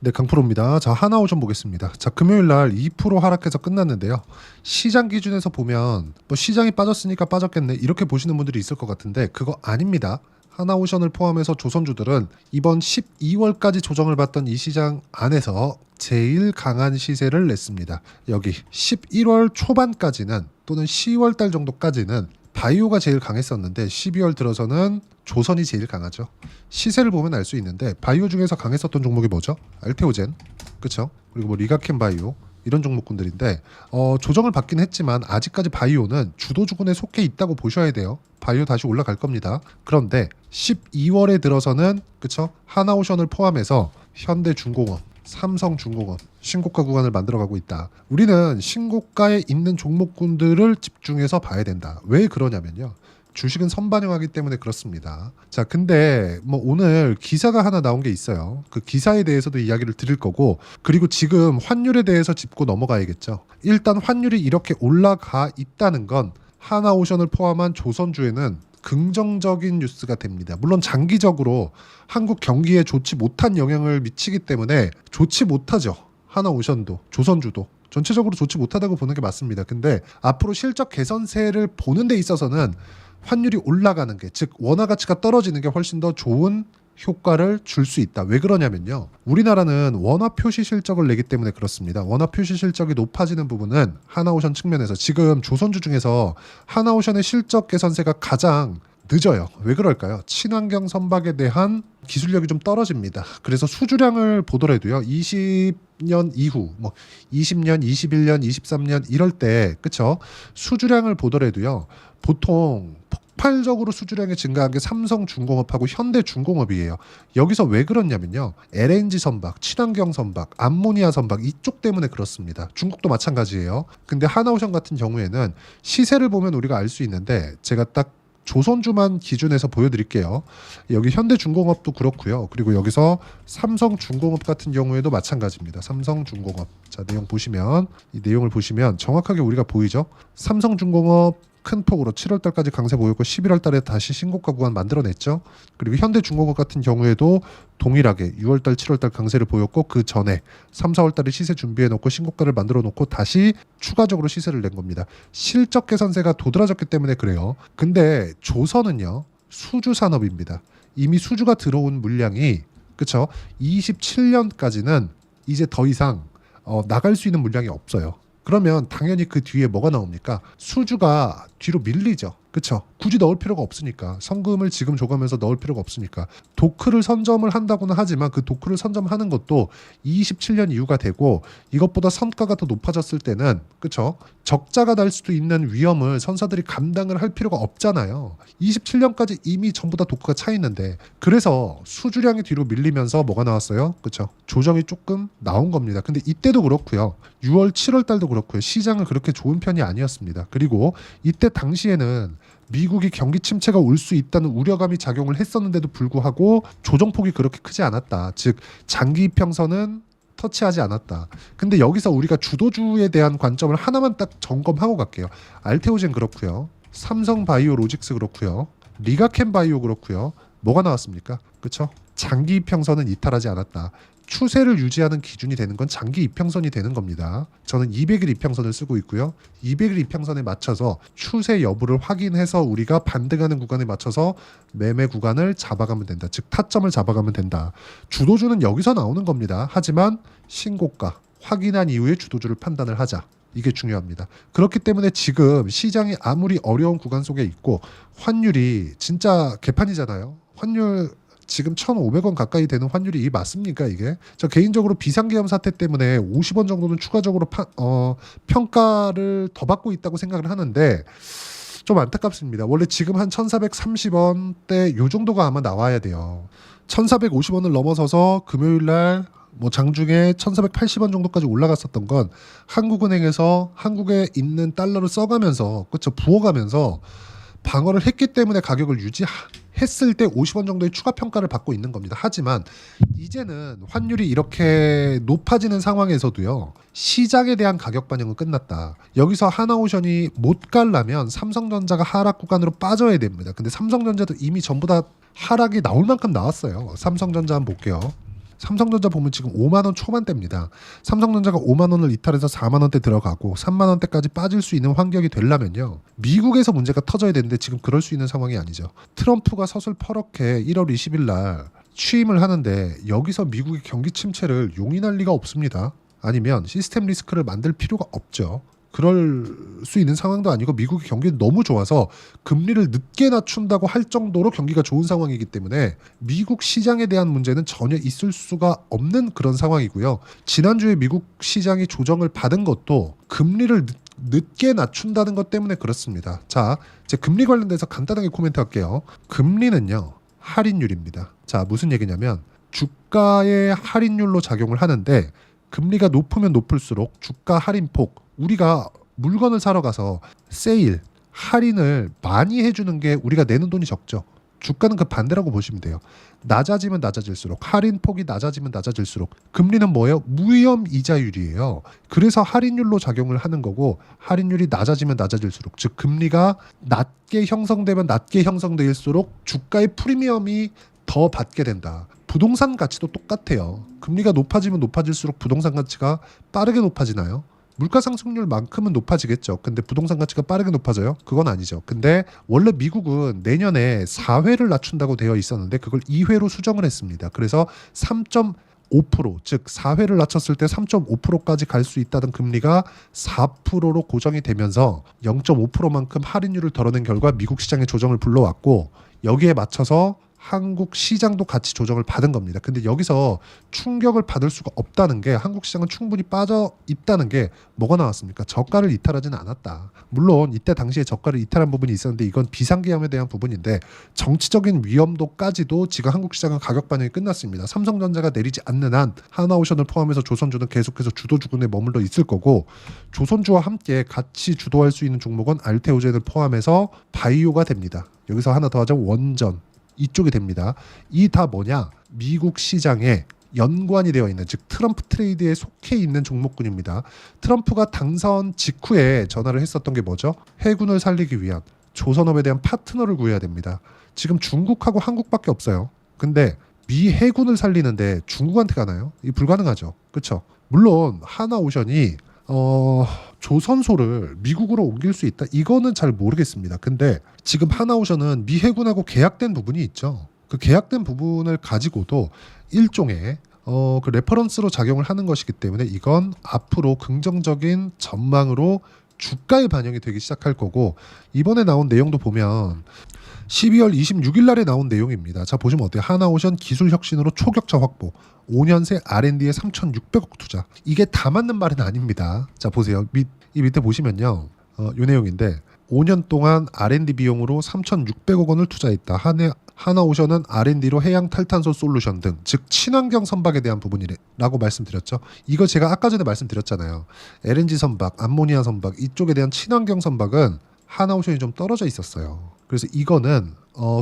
네, 강프로입니다. 자, 하나오션 보겠습니다. 자, 금요일 날 2% 하락해서 끝났는데요. 시장 기준에서 보면 뭐 시장이 빠졌으니까 빠졌겠네 이렇게 보시는 분들이 있을 것 같은데 그거 아닙니다. 하나오션을 포함해서 조선주들은 이번 12월까지 조정을 받던 이 시장 안에서 제일 강한 시세를 냈습니다. 여기 11월 초반까지는 또는 10월 달 정도까지는 바이오가 제일 강했었는데 12월 들어서는 조선이 제일 강하죠. 시세를 보면 알 수 있는데 바이오 중에서 강했었던 종목이 뭐죠? 알테오젠, 그렇죠? 그리고 뭐 리가켄 바이오 이런 종목군들인데 조정을 받긴 했지만 아직까지 바이오는 주도주군에 속해 있다고 보셔야 돼요. 바이오 다시 올라갈 겁니다. 그런데 12월에 들어서는 그렇죠? 하나오션을 포함해서 현대중공업, 삼성중공업 신고가 구간을 만들어가고 있다. 우리는 신고가에 있는 종목군들을 집중해서 봐야 된다. 왜 그러냐면요. 주식은 선반영하기 때문에 그렇습니다. 자, 근데 뭐 오늘 기사가 하나 나온 게 있어요. 그 기사에 대해서도 이야기를 드릴 거고, 그리고 지금 환율에 대해서 짚고 넘어가야겠죠. 일단 환율이 이렇게 올라가 있다는 건 하나오션을 포함한 조선주에는 긍정적인 뉴스가 됩니다. 물론 장기적으로 한국 경기에 좋지 못한 영향을 미치기 때문에 좋지 못하죠. 하나오션도 조선주도 전체적으로 좋지 못하다고 보는 게 맞습니다. 근데 앞으로 실적 개선세를 보는 데 있어서는 환율이 올라가는 게, 즉 원화 가치가 떨어지는 게 훨씬 더 좋은 효과를 줄 수 있다. 왜 그러냐면요. 우리나라는 원화 표시 실적을 내기 때문에 그렇습니다. 원화 표시 실적이 높아지는 부분은 하나오션 측면에서 지금 조선주 중에서 하나오션의 실적 개선세가 가장 늦어요. 왜 그럴까요? 친환경 선박에 대한 기술력이 좀 떨어집니다. 그래서 수주량을 보더라도요. 20년 이후, 뭐 20년, 21년, 23년 이럴 때, 그쵸? 수주량을 보더라도요. 보통 폭발적으로 수주량이 증가한 게 삼성중공업하고 현대중공업이에요. 여기서 왜 그렇냐면요. LNG 선박, 친환경 선박, 암모니아 선박 이쪽 때문에 그렇습니다. 중국도 마찬가지예요. 근데 하나오션 같은 경우에는 시세를 보면 우리가 알 수 있는데 제가 딱 조선주만 기준해서 보여드릴게요. 여기 현대중공업도 그렇고요. 그리고 여기서 삼성중공업 같은 경우에도 마찬가지입니다. 삼성중공업. 자, 내용 보시면 이 내용을 보시면 정확하게 우리가 보이죠. 삼성중공업 큰 폭으로 7월 달까지 강세 보였고 11월 달에 다시 신고가 구간 만들어냈죠. 그리고 현대중공업 같은 경우에도 동일하게 6월 달, 7월 달 강세를 보였고 그 전에 3, 4월 달에 시세 준비해 놓고 신고가를 만들어 놓고 다시 추가적으로 시세를 낸 겁니다. 실적 개선세가 도드라졌기 때문에 그래요. 근데 조선은요. 수주 산업입니다. 이미 수주가 들어온 물량이 그렇죠? 27년까지는 이제 더 이상 나갈 수 있는 물량이 없어요. 그러면 당연히 그 뒤에 뭐가 나옵니까? 수주가 뒤로 밀리죠. 그렇죠? 굳이 넣을 필요가 없으니까. 성금을 지금 줘가면서 넣을 필요가 없으니까. 도크를 선점을 한다고는 하지만 그 도크를 선점하는 것도 27년 이후가 되고 이것보다 선가가 더 높아졌을 때는 그렇죠? 적자가 날 수도 있는 위험을 선사들이 감당을 할 필요가 없잖아요. 27년까지 이미 전부 다 도크가 차 있는데 그래서 수주량이 뒤로 밀리면서 뭐가 나왔어요? 그렇죠? 조정이 조금 나온 겁니다. 근데 이때도 그렇고요. 6월, 7월 달도 그렇고요. 시장은 그렇게 좋은 편이 아니었습니다. 그리고 이때 당시에는 미국이 경기 침체가 올 수 있다는 우려감이 작용을 했었는데도 불구하고 조정폭이 그렇게 크지 않았다. 즉 장기 이평선은 터치하지 않았다. 근데 여기서 우리가 주도주에 대한 관점을 하나만 딱 점검하고 갈게요. 알테오젠 그렇고요. 삼성바이오로직스 그렇고요. 리가켄 바이오 그렇고요. 뭐가 나왔습니까? 그렇죠? 장기 이평선은 이탈하지 않았다. 추세를 유지하는 기준이 되는 건 장기 이평선이 되는 겁니다. 저는 200일 이평선을 쓰고 있고요. 200일 이평선에 맞춰서 추세 여부를 확인해서 우리가 반등하는 구간에 맞춰서 매매 구간을 잡아가면 된다. 즉 타점을 잡아가면 된다. 주도주는 여기서 나오는 겁니다. 하지만 신고가 확인한 이후에 주도주를 판단을 하자. 이게 중요합니다. 그렇기 때문에 지금 시장이 아무리 어려운 구간 속에 있고 환율이 진짜 개판이잖아요. 환율 지금 1,500원 가까이 되는 환율이 이게 맞습니까 이게? 저 개인적으로 비상계엄 사태 때문에 50원 정도는 추가적으로 평가를 더 받고 있다고 생각을 하는데 좀 안타깝습니다. 원래 지금 한 1,430원대 요 정도가 아마 나와야 돼요. 1,450원을 넘어서서 금요일날 뭐 장중에 1,480원 정도까지 올라갔었던 건 한국은행에서 한국에 있는 달러를 써가면서 그렇죠 부어가면서 방어를 했기 때문에 가격을 유지했을 때 50원 정도의 추가 평가를 받고 있는 겁니다. 하지만 이제는 환율이 이렇게 높아지는 상황에서도요. 시장에 대한 가격 반영은 끝났다. 여기서 하나오션이 못 가려면 삼성전자가 하락 구간으로 빠져야 됩니다. 근데 삼성전자도 이미 전부 다 하락이 나올 만큼 나왔어요. 삼성전자 한번 볼게요. 삼성전자 보면 지금 5만 원 초반대입니다. 삼성전자가 5만 원을 이탈해서 4만 원대 들어가고 3만 원대까지 빠질 수 있는 환경이 되려면요. 미국에서 문제가 터져야 되는데 지금 그럴 수 있는 상황이 아니죠. 트럼프가 서슬퍼렇게 1월 20일 날 취임을 하는데 여기서 미국의 경기 침체를 용인할 리가 없습니다. 아니면 시스템 리스크를 만들 필요가 없죠. 그럴 수 있는 상황도 아니고 미국의 경기는 너무 좋아서 금리를 늦게 낮춘다고 할 정도로 경기가 좋은 상황이기 때문에 미국 시장에 대한 문제는 전혀 있을 수가 없는 그런 상황이고요. 지난주에 미국 시장이 조정을 받은 것도 금리를 늦게 낮춘다는 것 때문에 그렇습니다. 자, 이제 금리 관련돼서 간단하게 코멘트 할게요. 금리는요, 할인율입니다. 자, 무슨 얘기냐면 주가의 할인율로 작용을 하는데 금리가 높으면 높을수록 주가 할인폭, 우리가 물건을 사러 가서 세일, 할인을 많이 해주는 게 우리가 내는 돈이 적죠. 주가는 그 반대라고 보시면 돼요. 낮아지면 낮아질수록, 할인폭이 낮아지면 낮아질수록 금리는 뭐예요? 무위험 이자율이에요. 그래서 할인율로 작용을 하는 거고 할인율이 낮아지면 낮아질수록, 즉 금리가 낮게 형성되면 낮게 형성될수록 주가의 프리미엄이 더 받게 된다. 부동산 가치도 똑같아요. 금리가 높아지면 높아질수록 부동산 가치가 빠르게 높아지나요? 물가 상승률만큼은 높아지겠죠. 근데 부동산 가치가 빠르게 높아져요? 그건 아니죠. 근데 원래 미국은 내년에 4회를 낮춘다고 되어 있었는데 그걸 2회로 수정을 했습니다. 그래서 3.5%, 즉 4회를 낮췄을 때 3.5%까지 갈 수 있다던 금리가 4%로 고정이 되면서 0.5%만큼 할인율을 덜어낸 결과 미국 시장의 조정을 불러왔고, 여기에 맞춰서 한국 시장도 같이 조정을 받은 겁니다. 근데 여기서 충격을 받을 수가 없다는 게, 한국 시장은 충분히 빠져 있다는 게 뭐가 나왔습니까? 저가를 이탈하지는 않았다. 물론 이때 당시에 저가를 이탈한 부분이 있었는데 이건 비상계엄에 대한 부분인데 정치적인 위험도까지도 지금 한국 시장은 가격 반영이 끝났습니다. 삼성전자가 내리지 않는 한 하나오션을 포함해서 조선주는 계속해서 주도주군에 머물러 있을 거고, 조선주와 함께 같이 주도할 수 있는 종목은 알테오젠을 포함해서 바이오가 됩니다. 여기서 하나 더 하자면 원전, 이쪽이 됩니다. 이 다 뭐냐? 미국 시장에 연관이 되어 있는, 즉 트럼프 트레이드에 속해 있는 종목군입니다. 트럼프가 당선 직후에 전화를 했었던 게 뭐죠? 해군을 살리기 위한 조선업에 대한 파트너를 구해야 됩니다. 지금 중국하고 한국밖에 없어요. 근데 미 해군을 살리는데 중국한테 가나요? 이 불가능하죠. 그렇죠? 물론 하나오션이 조선소를 미국으로 옮길 수 있다? 이거는 잘 모르겠습니다. 근데 지금 하나오션은 미 해군하고 계약된 부분이 있죠. 그 계약된 부분을 가지고도 일종의 그 레퍼런스로 작용을 하는 것이기 때문에 이건 앞으로 긍정적인 전망으로 주가에 반영이 되기 시작할 거고, 이번에 나온 내용도 보면 12월 26일 날에 나온 내용입니다. 자, 보시면 어때요? 하나오션 기술 혁신으로 초격차 확보, 5년 새 R&D에 3,600억 투자. 이게 다 맞는 말은 아닙니다. 자, 보세요. 이 밑에 보시면요. 이 내용인데 5년 동안 R&D 비용으로 3,600억 원을 투자했다. 하나오션은 R&D로 해양 탈탄소 솔루션 등, 즉 친환경 선박에 대한 부분이라고 말씀드렸죠. 이거 제가 아까 전에 말씀드렸잖아요. LNG 선박, 암모니아 선박, 이쪽에 대한 친환경 선박은 하나오션이 좀 떨어져 있었어요. 그래서 이거는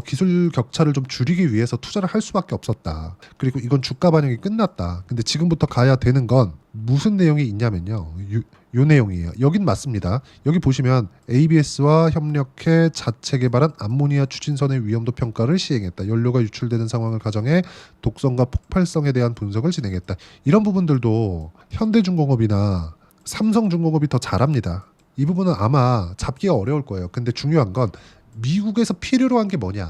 기술 격차를 좀 줄이기 위해서 투자를 할 수밖에 없었다. 그리고 이건 주가 반영이 끝났다. 근데 지금부터 가야 되는 건 무슨 내용이 있냐면요. 요 내용이에요. 여긴 맞습니다. 여기 보시면 ABS와 협력해 자체 개발한 암모니아 추진선의 위험도 평가를 시행했다. 연료가 유출되는 상황을 가정해 독성과 폭발성에 대한 분석을 진행했다. 이런 부분들도 현대중공업이나 삼성중공업이 더 잘합니다. 이 부분은 아마 잡기가 어려울 거예요. 근데 중요한 건 미국에서 필요로 한 게 뭐냐.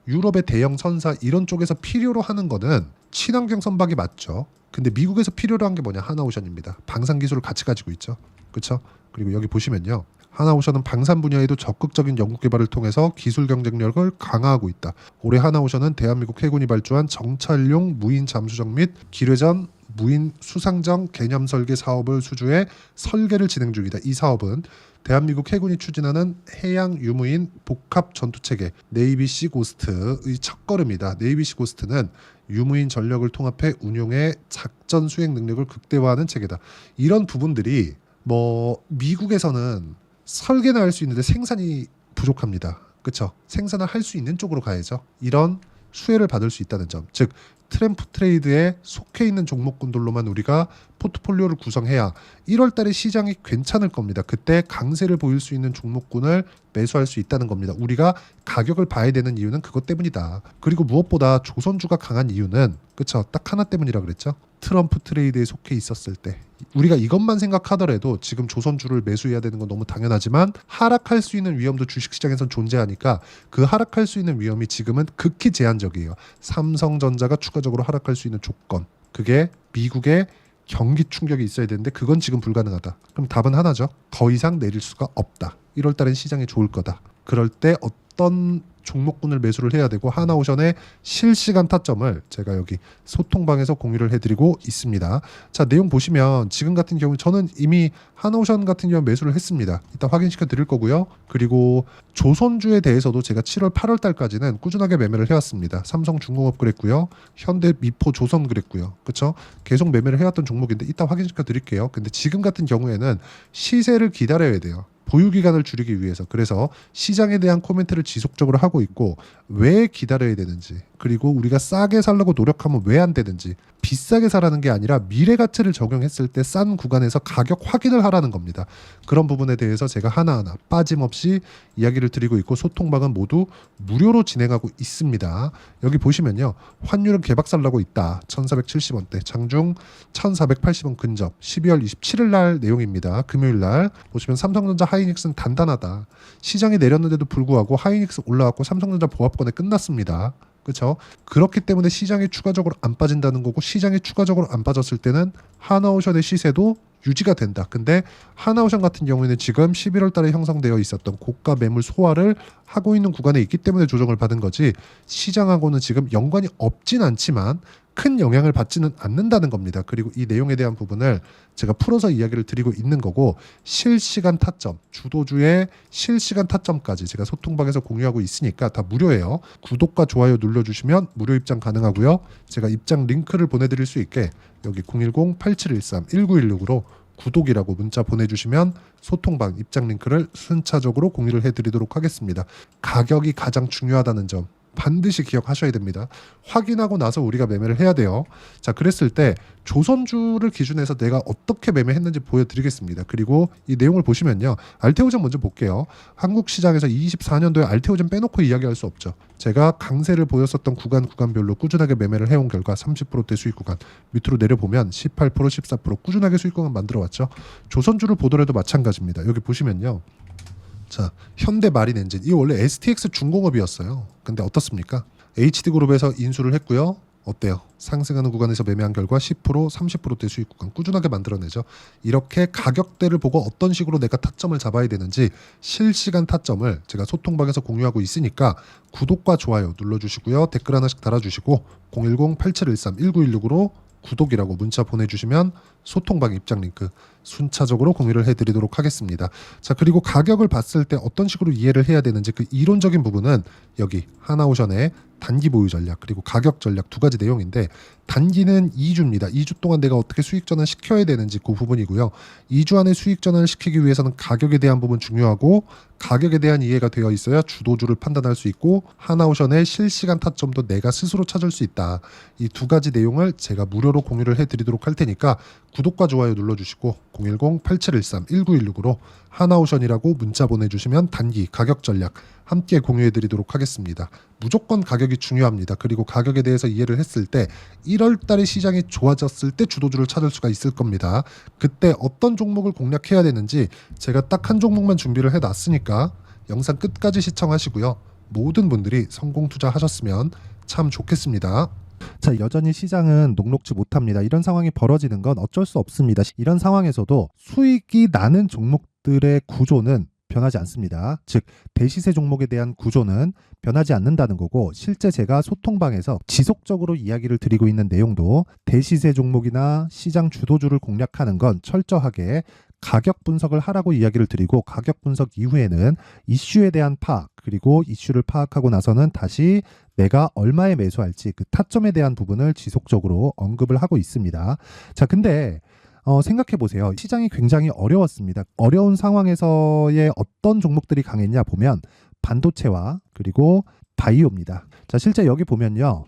유럽의 대형 선사 이런 쪽에서 필요로 하는 거는 친환경 선박이 맞죠. 근데 미국에서 필요로 한 게 뭐냐? 하나오션입니다. 방산 기술을 같이 가지고 있죠. 그렇죠? 그리고 여기 보시면요. 하나오션은 방산 분야에도 적극적인 연구 개발을 통해서 기술 경쟁력을 강화하고 있다. 올해 하나오션은 대한민국 해군이 발주한 정찰용 무인 잠수정 및 기뢰전 무인 수상정 개념 설계 사업을 수주해 설계를 진행 중이다. 이 사업은 대한민국 해군이 추진하는 해양 유무인 복합 전투체계 네이비시 고스트의 첫걸음이다. 네이비시 고스트는 유무인 전력을 통합해 운용해 작전 수행 능력을 극대화하는 체계다. 이런 부분들이 미국에서는 설계는 할 수 있는데 생산이 부족합니다. 그렇죠? 생산을 할 수 있는 쪽으로 가야죠. 이런 수혜를 받을 수 있다는 점. 즉 트램프 트레이드에 속해 있는 종목군들로만 우리가 포트폴리오를 구성해야 1월 달에 시장이 괜찮을 겁니다. 그때 강세를 보일 수 있는 종목군을 매수할 수 있다는 겁니다. 우리가 가격을 봐야 되는 이유는 그것 때문이다. 그리고 무엇보다 조선주가 강한 이유는 그쵸? 딱 하나 때문이라 그랬죠. 트럼프 트레이드에 속해 있었을 때 우리가 이것만 생각하더라도 지금 조선주를 매수해야 되는 건 너무 당연하지만 하락할 수 있는 위험도 주식시장에선 존재하니까 그 하락할 수 있는 위험이 지금은 극히 제한적이에요. 삼성전자가 추가적으로 하락할 수 있는 조건, 그게 미국의 경기 충격이 있어야 되는데 그건 지금 불가능하다. 그럼 답은 하나죠. 더 이상 내릴 수가 없다. 1월 달엔 시장이 좋을 거다. 그럴 때 어떤 종목군을 매수를 해야 되고 하나오션의 실시간 타점을 제가 여기 소통방에서 공유를 해드리고 있습니다. 자, 내용 보시면 지금 같은 경우 저는 이미 하나오션 같은 경우 매수를 했습니다. 이따 확인시켜 드릴 거고요. 그리고 조선주에 대해서도 제가 7월 8월 달까지는 꾸준하게 매매를 해왔습니다. 삼성중공업 그랬고요. 현대미포 조선 그랬고요. 그렇죠? 계속 매매를 해왔던 종목인데 이따 확인시켜 드릴게요. 근데 지금 같은 경우에는 시세를 기다려야 돼요. 보유 기간을 줄이기 위해서. 그래서 시장에 대한 코멘트를 지속적으로 하고 있고 왜 기다려야 되는지, 그리고 우리가 싸게 살려고 노력하면 왜 안 되는지, 비싸게 사라는 게 아니라 미래 가치를 적용했을 때 싼 구간에서 가격 확인을 하라는 겁니다. 그런 부분에 대해서 제가 하나하나 빠짐없이 이야기를 드리고 있고 소통방은 모두 무료로 진행하고 있습니다. 여기 보시면요. 환율은 개박살 나고 있다. 1470원대, 장중 1480원 근접, 12월 27일 날 내용입니다. 금요일 날 보시면 삼성전자 하이닉스는 단단하다. 시장이 내렸는데도 불구하고 하이닉스 올라왔고 삼성전자 보합권에 끝났습니다. 그렇죠? 그렇기 때문에 시장이 추가적으로 안 빠진다는 거고, 시장이 추가적으로 안 빠졌을 때는 하나오션의 시세도 유지가 된다. 근데 하나오션 같은 경우에는 지금 11월 달에 형성되어 있었던 고가 매물 소화를 하고 있는 구간에 있기 때문에 조정을 받은 거지, 시장하고는 지금 연관이 없진 않지만 큰 영향을 받지는 않는다는 겁니다. 그리고 이 내용에 대한 부분을 제가 풀어서 이야기를 드리고 있는 거고, 실시간 타점, 주도주의 실시간 타점까지 제가 소통방에서 공유하고 있으니까 다 무료예요. 구독과 좋아요 눌러주시면 무료 입장 가능하고요. 제가 입장 링크를 보내드릴 수 있게 여기 010-8713-1916으로 구독이라고 문자 보내주시면 소통방 입장 링크를 순차적으로 공유를 해드리도록 하겠습니다. 가격이 가장 중요하다는 점 반드시 기억하셔야 됩니다. 확인하고 나서 우리가 매매를 해야 돼요. 자, 그랬을 때 조선주를 기준해서 내가 어떻게 매매했는지 보여드리겠습니다. 그리고 이 내용을 보시면요. 알테오젠 먼저 볼게요. 한국 시장에서 24년도에 알테오젠 빼놓고 이야기할 수 없죠. 제가 강세를 보였었던 구간별로 꾸준하게 매매를 해온 결과 30%대 수익 구간, 밑으로 내려보면 18%, 14% 꾸준하게 수익 구간 만들어왔죠. 조선주를 보더라도 마찬가지입니다. 여기 보시면요. 자, 현대마린엔진, 이 원래 STX 중공업이었어요. 근데 어떻습니까? HD그룹에서 인수를 했고요. 어때요? 상승하는 구간에서 매매한 결과 10%, 30%대 수익 구간 꾸준하게 만들어내죠. 이렇게 가격대를 보고 어떤 식으로 내가 타점을 잡아야 되는지 실시간 타점을 제가 소통방에서 공유하고 있으니까 구독과 좋아요 눌러주시고요. 댓글 하나씩 달아주시고 010-8713-1916으로 구독이라고 문자 보내주시면 소통방 입장 링크 순차적으로 공유를 해드리도록 하겠습니다. 자, 그리고 가격을 봤을 때 어떤 식으로 이해를 해야 되는지 그 이론적인 부분은 여기 하나오션의 단기 보유 전략 그리고 가격 전략 두 가지 내용인데, 단기는 2주입니다. 2주 동안 내가 어떻게 수익 전환 시켜야 되는지 그 부분이고요. 2주 안에 수익 전환을 시키기 위해서는 가격에 대한 부분 중요하고, 가격에 대한 이해가 되어 있어야 주도주를 판단할 수 있고 하나오션의 실시간 타점도 내가 스스로 찾을 수 있다. 이 두 가지 내용을 제가 무료로 공유를 해드리도록 할 테니까 구독과 좋아요 눌러주시고 010-8713-1916으로 하나오션이라고 문자 보내주시면 단기 가격 전략 함께 공유해드리도록 하겠습니다. 무조건 가격이 중요합니다. 그리고 가격에 대해서 이해를 했을 때 1월 달에 시장이 좋아졌을 때 주도주를 찾을 수가 있을 겁니다. 그때 어떤 종목을 공략해야 되는지 제가 딱 한 종목만 준비를 해놨으니까 영상 끝까지 시청하시고요. 모든 분들이 성공 투자하셨으면 참 좋겠습니다. 자, 여전히 시장은 녹록지 못합니다. 이런 상황이 벌어지는 건 어쩔 수 없습니다. 이런 상황에서도 수익이 나는 종목들의 구조는 변하지 않습니다. 즉 대시세 종목에 대한 구조는 변하지 않는다는 거고, 실제 제가 소통방에서 지속적으로 이야기를 드리고 있는 내용도 대시세 종목이나 시장 주도주를 공략하는 건 철저하게 가격 분석을 하라고 이야기를 드리고, 가격 분석 이후에는 이슈에 대한 파악, 그리고 이슈를 파악하고 나서는 다시 내가 얼마에 매수할지 그 타점에 대한 부분을 지속적으로 언급을 하고 있습니다. 자, 근데 생각해 보세요. 시장이 굉장히 어려웠습니다. 어려운 상황에서의 어떤 종목들이 강했냐 보면 반도체와 그리고 바이오입니다. 자, 실제 여기 보면요.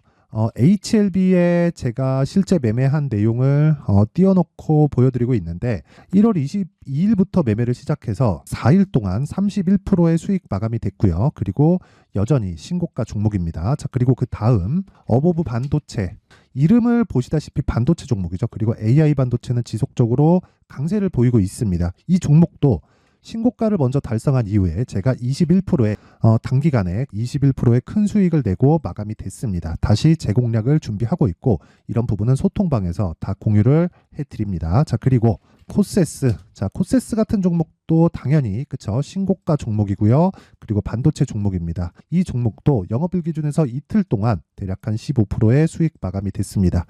HLB에 제가 실제 매매한 내용을 띄워놓고 보여드리고 있는데 1월 22일부터 매매를 시작해서 4일 동안 31%의 수익 마감이 됐고요. 그리고 여전히 신고가 종목입니다. 자, 그리고 그 다음 어보브 반도체, 이름을 보시다시피 반도체 종목이죠. 그리고 AI 반도체는 지속적으로 강세를 보이고 있습니다. 이 종목도 신고가를 먼저 달성한 이후에 제가 21%의 단기간에 21%의 큰 수익을 내고 마감이 됐습니다. 다시 재공략을 준비하고 있고 이런 부분은 소통방에서 다 공유를 해드립니다. 자, 그리고 코세스, 자, 코세스 같은 종목도 당연히 그쵸, 신고가 종목이고요. 그리고 반도체 종목입니다. 이 종목도 영업일 기준에서 이틀 동안 대략 한 15%의 수익 마감이 됐습니다.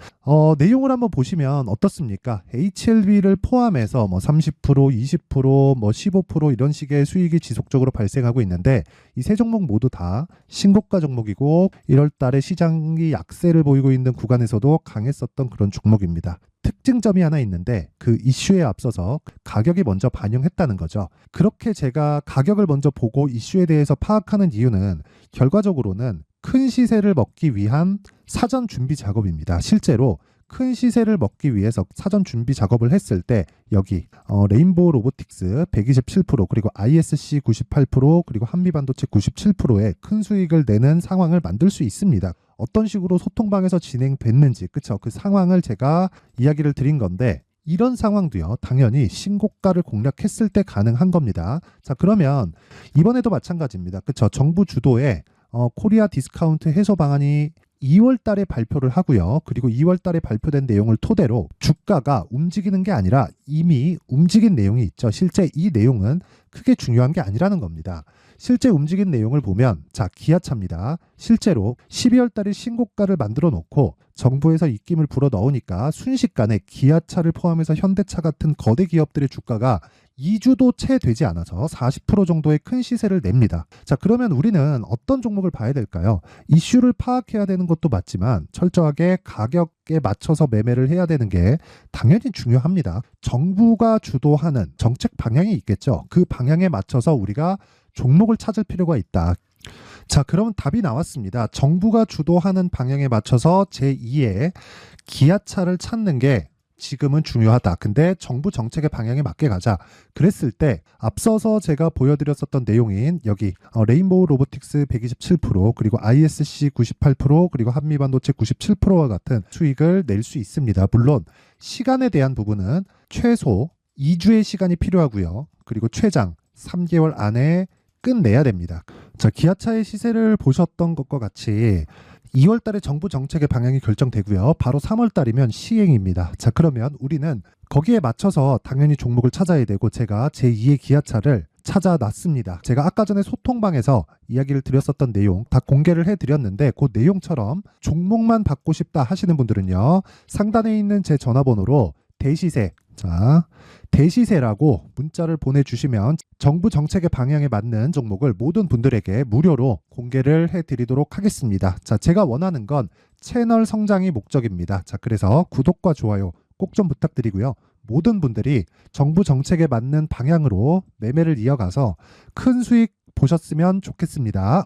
내용을 한번 보시면 어떻습니까? HLB를 포함해서 뭐 30%, 20%, 뭐 15% 이런 식의 수익이 지속적으로 발생하고 있는데 이 세 종목 모두 다 신고가 종목이고 1월 달에 시장이 약세를 보이고 있는 구간에서도 강했었던 그런 종목입니다. 특징점이 하나 있는데 그 이슈에 앞서서 가격이 먼저 반영했다는 거죠. 그렇게 제가 가격을 먼저 보고 이슈에 대해서 파악하는 이유는 결과적으로는 큰 시세를 먹기 위한 사전 준비 작업입니다. 실제로 큰 시세를 먹기 위해서 사전 준비 작업을 했을 때 여기 레인보우 로보틱스 127% 그리고 ISC 98% 그리고 한미반도체 97%의 큰 수익을 내는 상황을 만들 수 있습니다. 어떤 식으로 소통방에서 진행됐는지 그쵸, 그 상황을 제가 이야기를 드린 건데 이런 상황도요 당연히 신고가를 공략했을 때 가능한 겁니다. 자, 그러면 이번에도 마찬가지입니다. 그쵸, 정부 주도의 코리아 디스카운트 해소 방안이 2월 달에 발표를 하고요. 그리고 2월 달에 발표된 내용을 토대로 주가가 움직이는 게 아니라 이미 움직인 내용이 있죠. 실제 이 내용은 크게 중요한 게 아니라는 겁니다. 실제 움직인 내용을 보면 자, 기아차입니다. 실제로 12월 달에 신고가를 만들어 놓고 정부에서 입김을 불어 넣으니까 순식간에 기아차를 포함해서 현대차 같은 거대 기업들의 주가가 2주도 채 되지 않아서 40% 정도의 큰 시세를 냅니다. 자, 그러면 우리는 어떤 종목을 봐야 될까요? 이슈를 파악해야 되는 것도 맞지만 철저하게 가격에 맞춰서 매매를 해야 되는 게 당연히 중요합니다. 정부가 주도하는 정책 방향이 있겠죠. 그 방향에 맞춰서 우리가 종목을 찾을 필요가 있다. 자, 그러면 답이 나왔습니다. 정부가 주도하는 방향에 맞춰서 제2의 기아차를 찾는 게 지금은 중요하다. 근데 정부 정책의 방향에 맞게 가자. 그랬을 때 앞서서 제가 보여드렸었던 내용인 여기 레인보우 로보틱스 127% 그리고 ISC 98% 그리고 한미반도체 97%와 같은 수익을 낼 수 있습니다. 물론 시간에 대한 부분은 최소 2주의 시간이 필요하고요. 그리고 최장 3개월 안에 끝내야 됩니다. 자, 기아차의 시세를 보셨던 것과 같이 2월 달에 정부 정책의 방향이 결정되고요. 바로 3월 달이면 시행입니다. 자, 그러면 우리는 거기에 맞춰서 당연히 종목을 찾아야 되고 제가 제2의 기아차를 찾아놨습니다. 제가 아까 전에 소통방에서 이야기를 드렸었던 내용 다 공개를 해드렸는데 그 내용처럼 종목만 받고 싶다 하시는 분들은요. 상단에 있는 제 전화번호로 대시세, 자, 대시세라고 문자를 보내주시면 정부 정책의 방향에 맞는 종목을 모든 분들에게 무료로 공개를 해드리도록 하겠습니다. 자, 제가 원하는 건 채널 성장이 목적입니다. 자, 그래서 구독과 좋아요 꼭 좀 부탁드리고요. 모든 분들이 정부 정책에 맞는 방향으로 매매를 이어가서 큰 수익 보셨으면 좋겠습니다.